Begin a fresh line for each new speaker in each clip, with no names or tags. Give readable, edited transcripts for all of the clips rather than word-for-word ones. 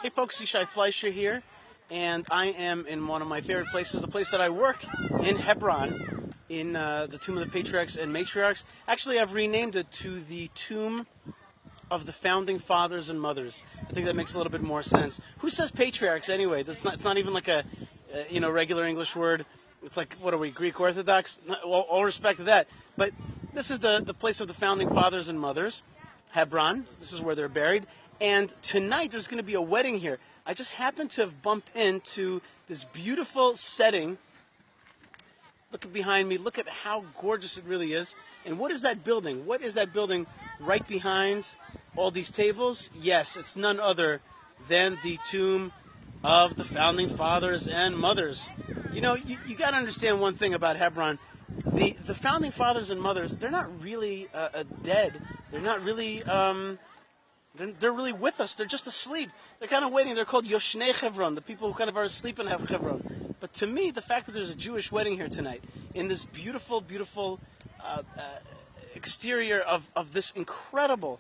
Hey folks, Yishai Fleischer here, and I am in one of my favorite places, the place that I work in Hebron, in the Tomb of the Patriarchs and Matriarchs. Actually, I've renamed it to the Tomb of the Founding Fathers and Mothers. I think that makes a little bit more sense. Who says patriarchs anyway? It's not even like a regular English word. It's like, what are we, Greek Orthodox? All respect to that. But this is the place of the Founding Fathers and Mothers, Hebron. This is where they're buried. And tonight there's going to be a wedding here. I just happened to have bumped into this beautiful setting. Look behind me. Look at how gorgeous it really is. And what is that building? What is that building right behind all these tables? Yes, it's none other than the tomb of the Founding Fathers and Mothers. You know, you got to understand one thing about Hebron. The Founding Fathers and Mothers, they're not really dead. They're not really... They're really with us. They're just asleep. They're kind of waiting. They're called Yoshnei Hebron, the people who kind of are asleep in Hebron. But to me, the fact that there's a Jewish wedding here tonight, in this beautiful, beautiful exterior of this incredible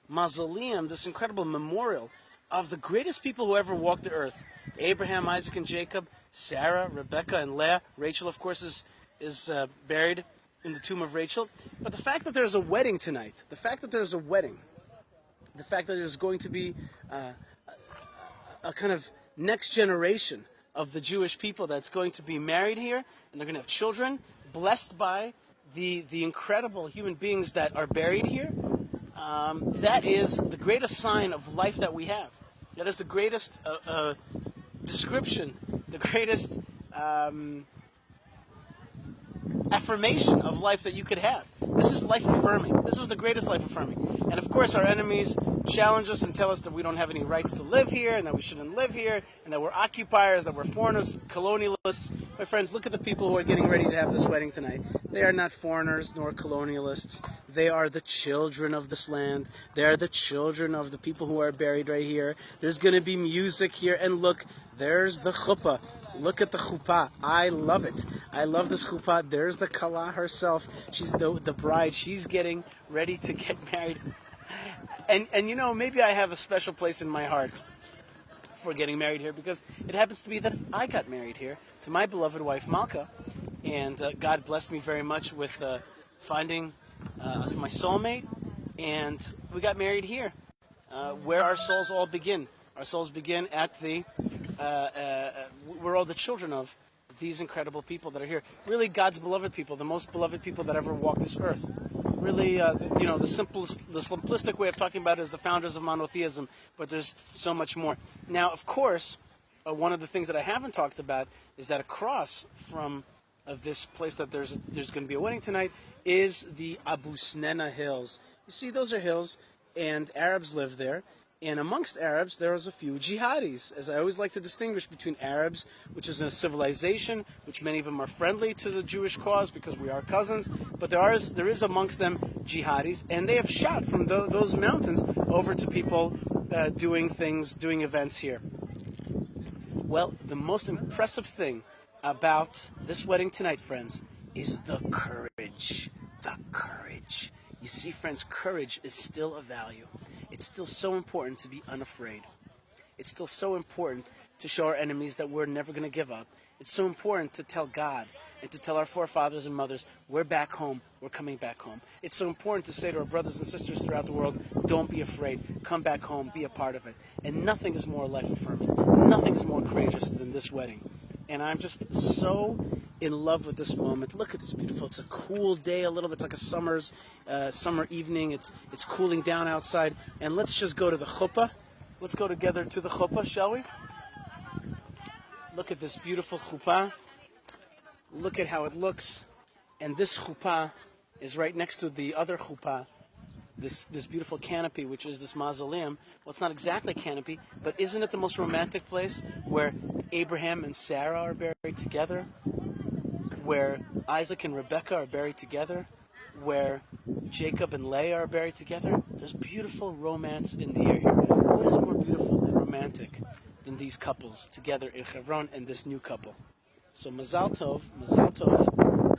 mausoleum, this incredible memorial of the greatest people who ever walked the earth, Abraham, Isaac, and Jacob, Sarah, Rebecca, and Leah. Rachel, of course, is buried in the tomb of Rachel. But the fact that there's a wedding tonight, the fact that there's going to be a kind of next generation of the Jewish people that's going to be married here, and they're going to have children, blessed by the incredible human beings that are buried here, that is the greatest sign of life that we have. That is the greatest description, the greatest affirmation of life that you could have. This is life-affirming. This is the greatest life-affirming. And of course, our enemies challenge us and tell us that we don't have any rights to live here, and that we shouldn't live here, and that we're occupiers, that we're foreigners, colonialists. My friends, look at the people who are getting ready to have this wedding tonight. They are not foreigners nor colonialists. They are the children of this land. They are the children of the people who are buried right here. There's going to be music here, and look, there's the chuppah. Look at the chuppah. I love it. I love this chuppah. There's the kala herself. She's the bride. She's getting ready to get married. And you know, maybe I have a special place in my heart for getting married here, because it happens to be that I got married here to my beloved wife Malka, and God blessed me very much with finding my soulmate, and we got married here, where our souls all begin. Our souls begin at the we're all the children of these incredible people that are here. Really, God's beloved people, the most beloved people that ever walked this earth. Really, the simplistic way of talking about it is the founders of monotheism, but there's so much more. Now, of course, one of the things that I haven't talked about is that across from this place that there's going to be a wedding tonight is the Abu Snena Hills. You see, those are hills, and Arabs live there. And amongst Arabs, there is a few jihadis, as I always like to distinguish between Arabs, which is a civilization, which many of them are friendly to the Jewish cause because we are cousins, but there is amongst them jihadis, and they have shot from those mountains over to people doing events here. Well, the most impressive thing about this wedding tonight, friends, is the courage. The courage. You see, friends, courage is still a value. It's still so important to be unafraid. It's still so important to show our enemies that we're never going to give up. It's so important to tell God and to tell our forefathers and mothers, we're back home, we're coming back home. It's so important to say to our brothers and sisters throughout the world, don't be afraid, come back home, be a part of it. And nothing is more life-affirming, nothing is more courageous than this wedding. And I'm just so in love with this moment. Look at this beautiful, it's a cool day a little bit, it's like a summer evening, it's cooling down outside. And let's just go to the chuppah. Let's go together to the chuppah, shall we? Look at this beautiful chuppah. Look at how it looks. And this chuppah is right next to the other chuppah, this beautiful canopy, which is this mausoleum. Well, it's not exactly a canopy, but isn't it the most romantic place where Abraham and Sarah are buried together, where Isaac and Rebecca are buried together, where Jacob and Leah are buried together? There's beautiful romance in the air here. What is more beautiful and romantic than these couples together in Hebron and this new couple? So Mazal Tov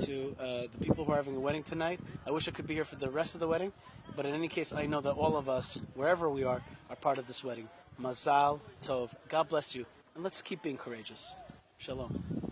to the people who are having a wedding tonight. I wish I could be here for the rest of the wedding, but in any case, I know that all of us, wherever we are part of this wedding. Mazal Tov. God bless you. And let's keep being courageous. Shalom.